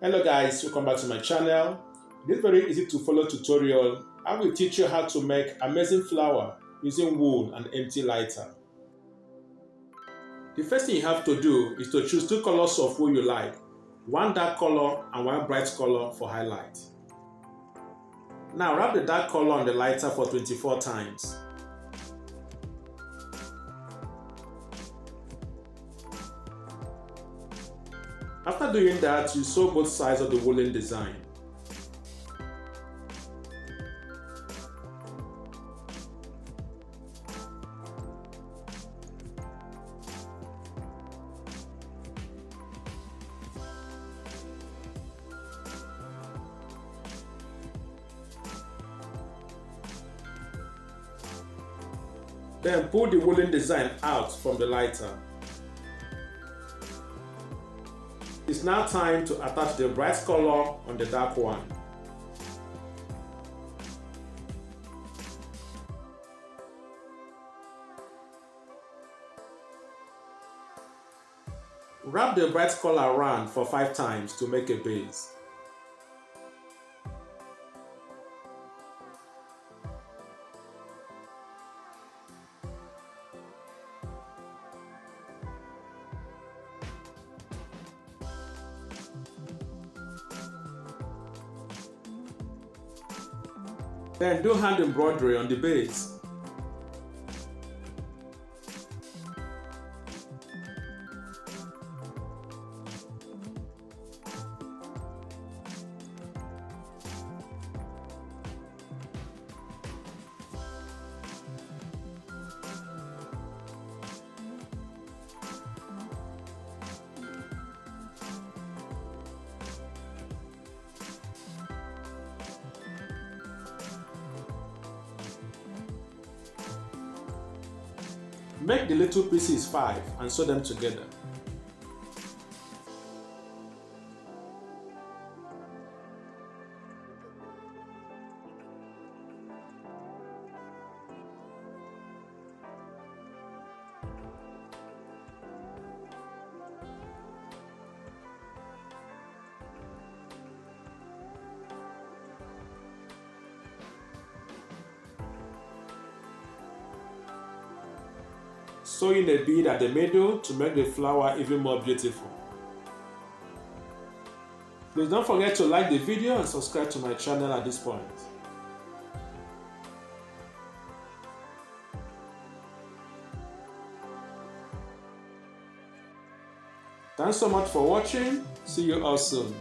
Hello guys, welcome back to my channel. In this very easy to follow tutorial, I will teach you how to make amazing flower using wool and empty lighter. The first thing you have to do is to choose two colors of wool you like, one dark color and one bright color for highlight. Now wrap the dark color on the lighter for 24 times. After doing that, you sew both sides of the woolen design. Then pull the woolen design out from the lighter. It's now time to attach the bright color on the dark one. Wrap the bright color around for 5 times to make a base. Then do hand embroidery on the base. Make the little pieces 5 and sew them together. Sew in a bead at the middle to make the flower even more beautiful. Please don't forget to like the video and subscribe to my channel at this point. Thanks so much for watching. See you all soon.